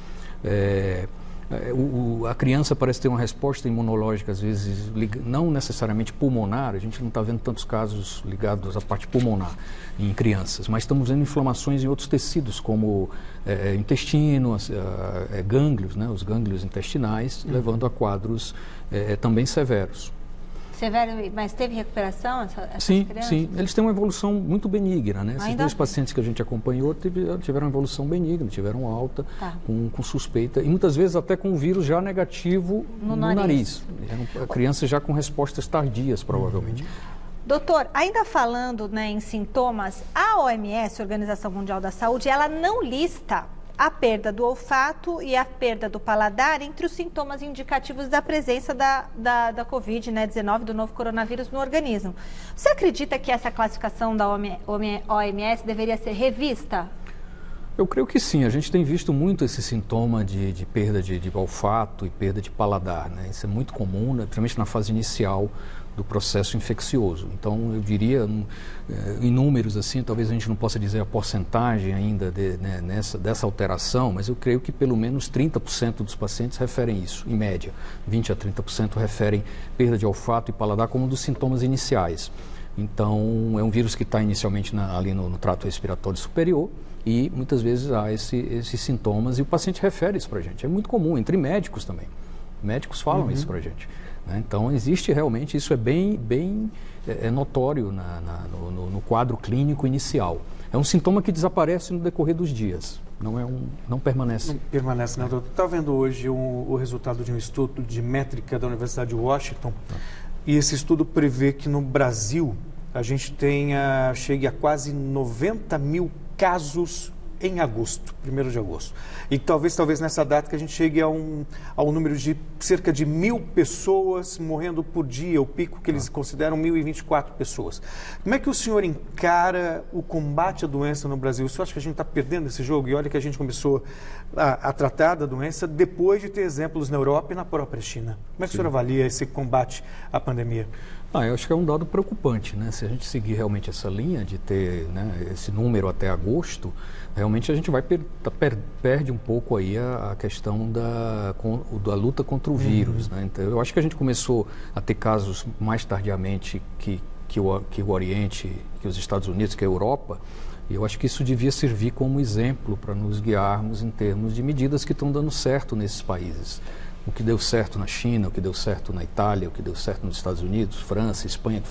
A criança parece ter uma resposta imunológica, às vezes, não necessariamente pulmonar, a gente não está vendo tantos casos ligados à parte pulmonar em crianças, mas estamos vendo inflamações em outros tecidos, como intestino, gânglios, né, os gânglios intestinais, levando a quadros também severos. Severo, mas teve recuperação essas crianças? Sim, eles têm uma evolução muito benigna, né? Esses dois pacientes que a gente acompanhou tiveram uma evolução benigna, tiveram alta, com suspeita, e muitas vezes até com o vírus já negativo no nariz. A criança já com respostas tardias, provavelmente. Doutor, ainda falando, né, em sintomas, a OMS, Organização Mundial da Saúde, ela não lista a perda do olfato e a perda do paladar entre os sintomas indicativos da presença da Covid-19, do novo coronavírus no organismo. Você acredita que essa classificação da OMS deveria ser revista? Eu creio que sim. A gente tem visto muito esse sintoma de perda de olfato e perda de paladar, né? Isso é muito comum, né, principalmente na fase inicial do processo infeccioso. Então, eu diria, em números assim, talvez a gente não possa dizer a porcentagem ainda dessa alteração, mas eu creio que pelo menos 30% dos pacientes referem isso, em média. 20% a 30% referem perda de olfato e paladar como um dos sintomas iniciais. Então, é um vírus que está inicialmente ali no trato respiratório superior e muitas vezes há esses sintomas e o paciente refere isso para a gente. É muito comum, entre médicos também. Médicos falam isso para a gente. Então, existe realmente, isso é bem notório no quadro clínico inicial. É um sintoma que desaparece no decorrer dos dias, não permanece. Não permanece, né, doutor? Está vendo hoje o resultado de um estudo de métrica da Universidade de Washington, e esse estudo prevê que no Brasil a gente chegue a quase 90 mil casos em agosto, 1º de agosto. E talvez nessa data que a gente chegue ao número de cerca de 1.000 pessoas morrendo por dia, o pico que eles consideram 1.024 pessoas. Como é que o senhor encara o combate à doença no Brasil? O senhor acha que a gente está perdendo esse jogo? E olha que a gente começou a tratar da doença depois de ter exemplos na Europa e na própria China. Como é que o senhor avalia esse combate à pandemia? Eu acho que é um dado preocupante, né? Se a gente seguir realmente essa linha de ter, né, esse número até agosto, realmente a gente perde um pouco aí a questão da luta contra o vírus, né? Então, eu acho que a gente começou a ter casos mais tardiamente que o Oriente, que os Estados Unidos, que a Europa, e eu acho que isso devia servir como exemplo para nos guiarmos em termos de medidas que estão dando certo nesses países. O que deu certo na China, o que deu certo na Itália, o que deu certo nos Estados Unidos, França, Espanha, que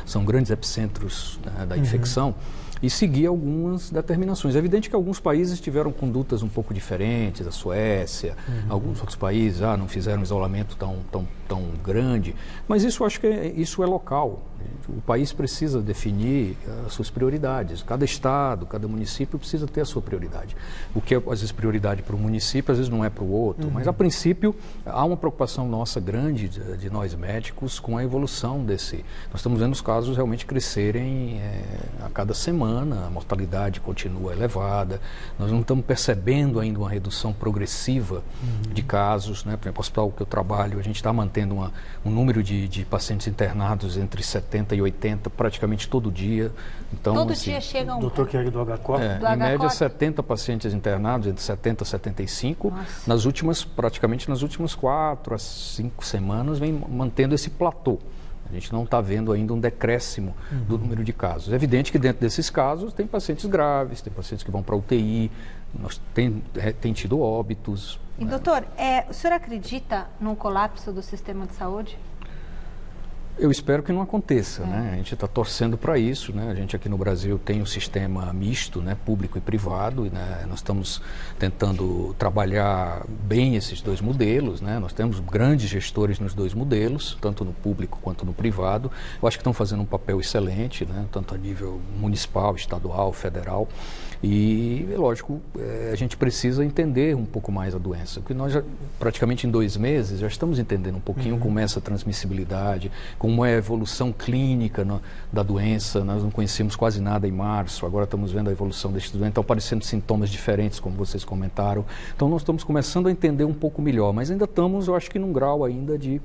são grandes epicentros, né, da infecção. e seguir algumas determinações. É evidente que alguns países tiveram condutas um pouco diferentes, a Suécia, alguns outros países não fizeram um isolamento tão grande, mas isso acho que isso é local. O país precisa definir as suas prioridades. Cada estado, cada município precisa ter a sua prioridade. O que é, às vezes, prioridade para o município, às vezes não é para o outro. Mas, a princípio, há uma preocupação nossa grande de nós médicos com a evolução desse. Nós estamos vendo os casos realmente crescerem a cada semana, a mortalidade continua elevada. Nós não estamos percebendo ainda uma redução progressiva de casos, né? Por exemplo, o hospital que eu trabalho, a gente está mantendo um número de pacientes internados entre 70 e 80 praticamente todo dia. Então, todo dia chega um... Doutor Chiari do HCOR? Em média, 70 pacientes internados, entre 70 e 75. Praticamente nas últimas 4 a 5 semanas, vem mantendo esse platô. A gente não está vendo ainda um decréscimo do número de casos. É evidente que dentro desses casos tem pacientes graves, tem pacientes que vão para UTI, tem tido óbitos. E doutor, o senhor acredita num colapso do sistema de saúde? Eu espero que não aconteça, né? A gente está torcendo para isso, né? A gente aqui no Brasil tem um sistema misto, né? Público e privado, né? Nós estamos tentando trabalhar bem esses dois modelos, né? Nós temos grandes gestores nos dois modelos, tanto no público quanto no privado. Eu acho que estão fazendo um papel excelente, né? Tanto a nível municipal, estadual, federal. E, lógico, a gente precisa entender um pouco mais a doença, porque nós já, praticamente em 2 meses, já estamos entendendo um pouquinho como é essa transmissibilidade, como é a evolução clínica da doença. Nós não conhecemos quase nada em março, agora estamos vendo a evolução deste doente, estão aparecendo sintomas diferentes, como vocês comentaram. Então, nós estamos começando a entender um pouco melhor, mas ainda estamos, eu acho que num grau ainda de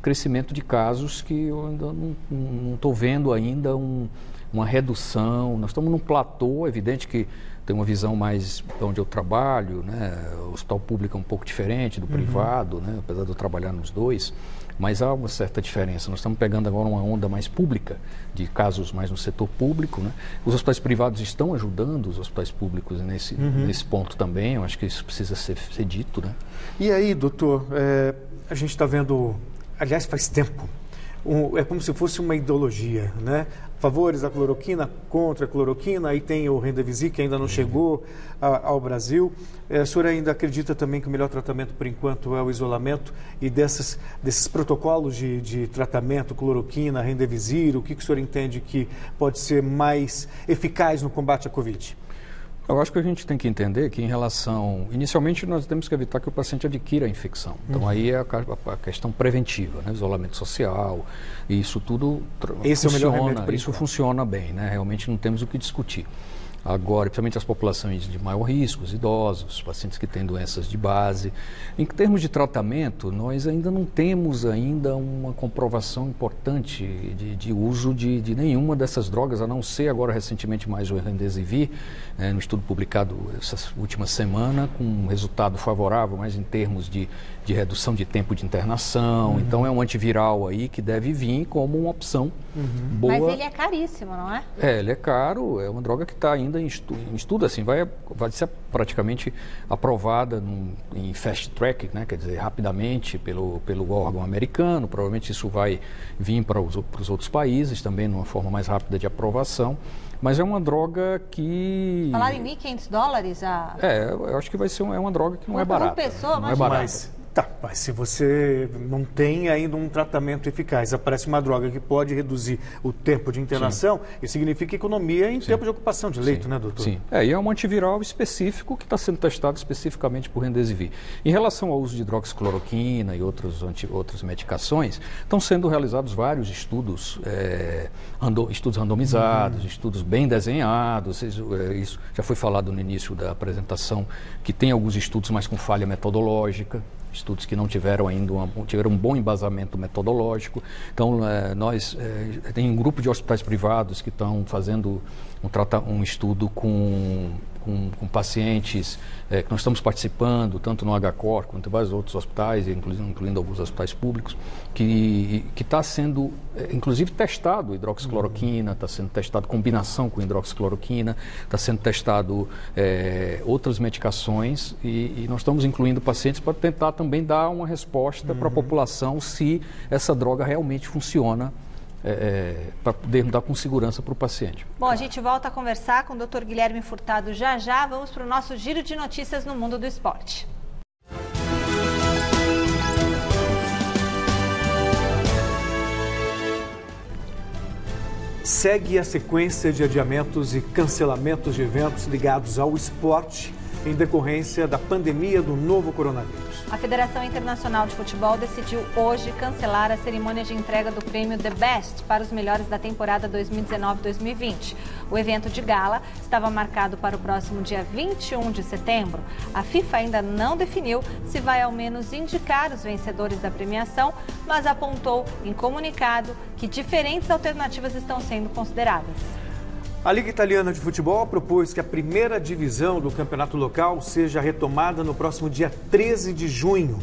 crescimento de casos que eu ainda não estou vendo ainda uma redução. Nós estamos num platô, é evidente que tem uma visão mais onde eu trabalho, né? O hospital público é um pouco diferente do privado, né? Apesar de eu trabalhar nos dois, mas há uma certa diferença. Nós estamos pegando agora uma onda mais pública, de casos mais no setor público, né? Os hospitais privados estão ajudando os hospitais públicos nesse ponto também. Eu acho que isso precisa ser dito, né? E aí, doutor, a gente está vendo, aliás, faz tempo, é como se fosse uma ideologia, né? Favores da cloroquina, contra a cloroquina, aí tem o Remdesivir, que ainda não chegou ao Brasil. O senhor ainda acredita também que o melhor tratamento, por enquanto, é o isolamento? E desses protocolos de tratamento, cloroquina, Remdesivir, o que o senhor entende que pode ser mais eficaz no combate à Covid? Eu acho que a gente tem que entender que, em relação... Inicialmente, nós temos que evitar que o paciente adquira a infecção. Então, aí é a questão preventiva, né? Isolamento social, e isso tudo Esse funciona, é o melhor remédio, isso funciona bem, né? Realmente não temos o que discutir. Agora, principalmente as populações de maior risco, os idosos, pacientes que têm doenças de base. Em termos de tratamento, nós ainda não temos uma comprovação importante de uso de nenhuma dessas drogas, a não ser agora recentemente mais o Remdesivir, no estudo publicado essa última semana, com um resultado favorável, mas em termos de redução de tempo de internação. Então, é um antiviral aí que deve vir como uma opção boa. Mas ele é caríssimo, não é? Ele é caro, é uma droga que está ainda em estudo, assim, vai ser praticamente aprovada em fast track, né? Quer dizer, rapidamente pelo órgão americano. Provavelmente isso vai vir para os outros países também, numa forma mais rápida de aprovação. Mas é uma droga que... Falaram em $1.500? Eu acho que vai ser uma droga que não é barata. Por pessoa, não é barata. Mas se você não tem ainda um tratamento eficaz, aparece uma droga que pode reduzir o tempo de internação, isso significa economia em tempo de ocupação de leito, né, doutor? Sim, e é um antiviral específico que está sendo testado especificamente por Remdesivir. Em relação ao uso de hidroxicloroquina e outras medicações, estão sendo realizados vários estudos, estudos randomizados, estudos bem desenhados. Isso já foi falado no início da apresentação, que tem alguns estudos mais com falha metodológica, estudos que não tiveram ainda tiveram um bom embasamento metodológico. Então, tem um grupo de hospitais privados que estão fazendo um estudo com pacientes que nós estamos participando, tanto no HCOR quanto em vários outros hospitais, incluindo alguns hospitais públicos, que está sendo, inclusive, testado hidroxicloroquina, está sendo testado combinação com hidroxicloroquina, está sendo testado outras medicações, e nós estamos incluindo pacientes para tentar também dar uma resposta para a população se essa droga realmente funciona para poder dar com segurança para o paciente. Bom, a gente volta a conversar com o Dr. Guilherme Furtado já. Vamos para o nosso giro de notícias no mundo do esporte. Segue a sequência de adiamentos e cancelamentos de eventos ligados ao esporte em decorrência da pandemia do novo coronavírus. A Federação Internacional de Futebol decidiu hoje cancelar a cerimônia de entrega do prêmio The Best para os melhores da temporada 2019-2020. O evento de gala estava marcado para o próximo dia 21 de setembro. A FIFA ainda não definiu se vai ao menos indicar os vencedores da premiação, mas apontou em comunicado que diferentes alternativas estão sendo consideradas. A Liga Italiana de Futebol propôs que a primeira divisão do campeonato local seja retomada no próximo dia 13 de junho,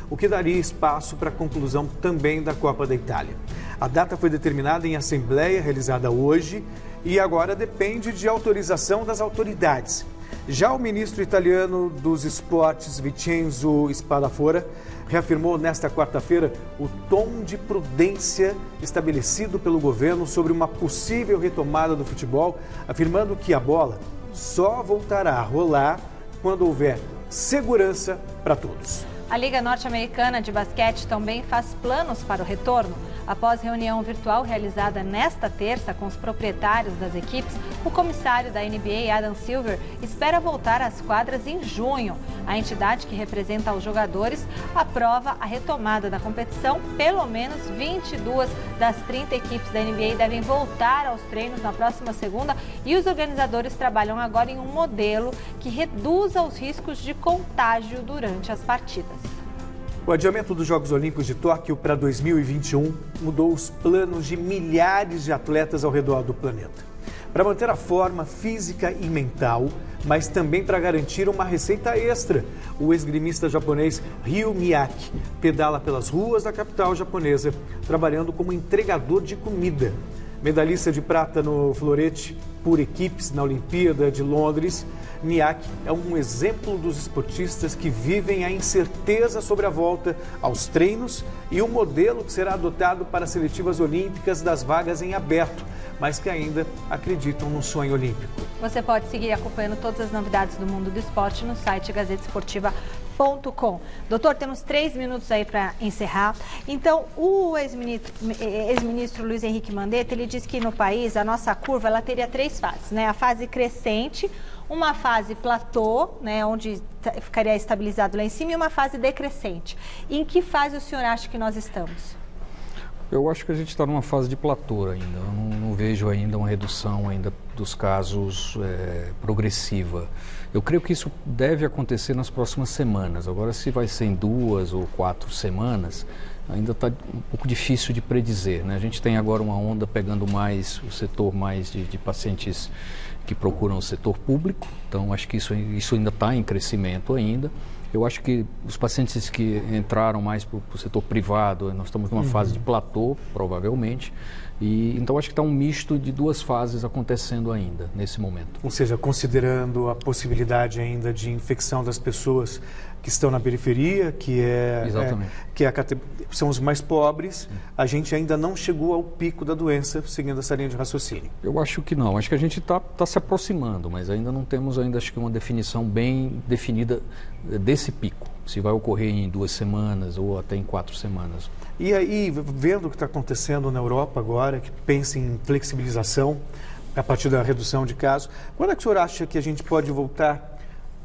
o que daria espaço para a conclusão também da Copa da Itália. A data foi determinada em assembleia realizada hoje e agora depende de autorização das autoridades. Já o ministro italiano dos esportes, Vincenzo Spadafora, reafirmou nesta quarta-feira o tom de prudência estabelecido pelo governo sobre uma possível retomada do futebol, afirmando que a bola só voltará a rolar quando houver segurança para todos. A Liga Norte-Americana de Basquete também faz planos para o retorno. Após reunião virtual realizada nesta terça com os proprietários das equipes, o comissário da NBA, Adam Silver, espera voltar às quadras em junho. A entidade que representa os jogadores aprova a retomada da competição. Pelo menos 22 das 30 equipes da NBA devem voltar aos treinos na próxima segunda e os organizadores trabalham agora em um modelo que reduza os riscos de contágio durante as partidas. O adiamento dos Jogos Olímpicos de Tóquio para 2021 mudou os planos de milhares de atletas ao redor do planeta. Para manter a forma física e mental, mas também para garantir uma receita extra, o esgrimista japonês Ryu Miyake pedala pelas ruas da capital japonesa, trabalhando como entregador de comida. Medalhista de prata no florete por equipes na Olimpíada de Londres, Miyake é um exemplo dos esportistas que vivem a incerteza sobre a volta aos treinos e o modelo que será adotado para as seletivas olímpicas das vagas em aberto, mas que ainda acreditam no sonho olímpico. Você pode seguir acompanhando todas as novidades do mundo do esporte no site gazetesportiva.com. Doutor, temos 3 minutos aí para encerrar. Então, o ex-ministro Luiz Henrique Mandetta, ele disse que no país a nossa curva ela teria 3 fases, né? A fase crescente, uma fase platô, né, onde ficaria estabilizado lá em cima, e uma fase decrescente. Em que fase o senhor acha que nós estamos? Eu acho que a gente está numa fase de platô ainda. Eu não vejo ainda uma redução ainda dos casos progressiva. Eu creio que isso deve acontecer nas próximas semanas. Agora, se vai ser em 2 ou 4 semanas, ainda está um pouco difícil de predizer, né? A gente tem agora uma onda pegando mais o setor mais de pacientes que procuram o setor público, então acho que isso ainda está em crescimento ainda. Eu acho que os pacientes que entraram mais para o setor privado, nós estamos numa fase de platô, provavelmente, e então acho que está um misto de 2 fases acontecendo ainda, nesse momento. Ou seja, considerando a possibilidade ainda de infecção das pessoas que estão na periferia, são os mais pobres, a gente ainda não chegou ao pico da doença, seguindo essa linha de raciocínio. Eu acho que não, acho que a gente está se aproximando, mas ainda não temos acho que uma definição bem definida desse pico, se vai ocorrer em 2 semanas ou até em 4 semanas. E aí, vendo o que está acontecendo na Europa agora, que pensa em flexibilização a partir da redução de casos, quando é que o senhor acha que a gente pode voltar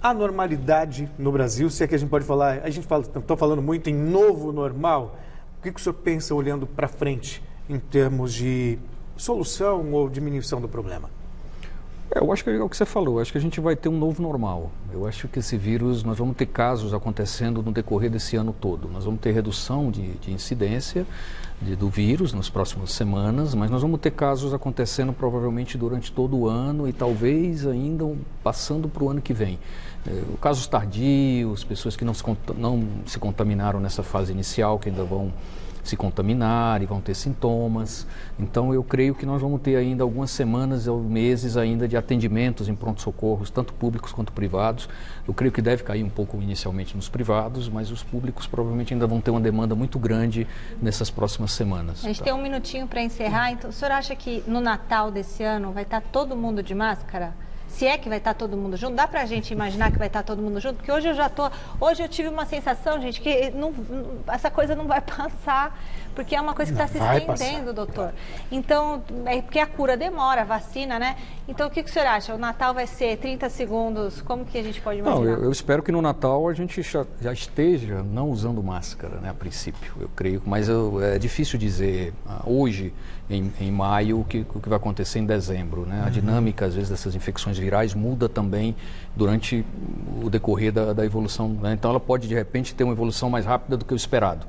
à normalidade no Brasil? Se é que a gente pode falar, estou falando muito em novo normal, o que o senhor pensa olhando para frente em termos de solução ou diminuição do problema? Eu acho que é o que você falou, acho que a gente vai ter um novo normal. Eu acho que esse vírus, nós vamos ter casos acontecendo no decorrer desse ano todo. Nós vamos ter redução de incidência do vírus nas próximas semanas, mas nós vamos ter casos acontecendo provavelmente durante todo o ano e talvez ainda passando para o ano que vem. Casos tardios, pessoas que não se contaminaram nessa fase inicial, que ainda vão se contaminarem, vão ter sintomas. Então eu creio que nós vamos ter ainda algumas semanas ou meses ainda de atendimentos em pronto-socorros, tanto públicos quanto privados. Eu creio que deve cair um pouco inicialmente nos privados, mas os públicos provavelmente ainda vão ter uma demanda muito grande nessas próximas semanas. A gente tem um minutinho para encerrar, então o senhor acha que no Natal desse ano vai estar todo mundo de máscara? Se é que vai estar todo mundo junto, dá pra gente imaginar que vai estar todo mundo junto? Porque hoje eu tive uma sensação, gente, que essa coisa não vai passar, porque é uma coisa que está se estendendo, doutor. Então, é porque a cura demora, a vacina, né? Então, o que o senhor acha? O Natal vai ser 30 segundos? Como que a gente pode imaginar? Não, eu espero que no Natal a gente já esteja não usando máscara, né, a princípio, eu creio. Mas é difícil dizer hoje, em maio, o que vai acontecer em dezembro, né? A dinâmica, às vezes, dessas infecções virais muda também durante o decorrer da evolução, né? Então, ela pode, de repente, ter uma evolução mais rápida do que o esperado.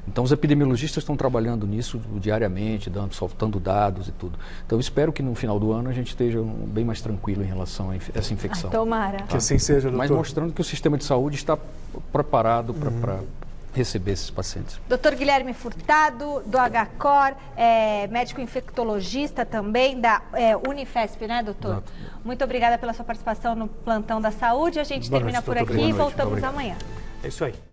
Então, os epidemiologistas estão trabalhando nisso diariamente, soltando dados e tudo. Então, eu espero que no final do ano a gente esteja bem mais tranquilo em relação a essa infecção. Tomara. Que assim seja, doutor. Mas mostrando que o sistema de saúde está preparado para receber esses pacientes. Doutor Guilherme Furtado, do HCOR, médico infectologista também, da Unifesp, né, doutor? Exato. Muito obrigada pela sua participação no Plantão da Saúde. A gente termina por aqui e voltamos amanhã. É isso aí.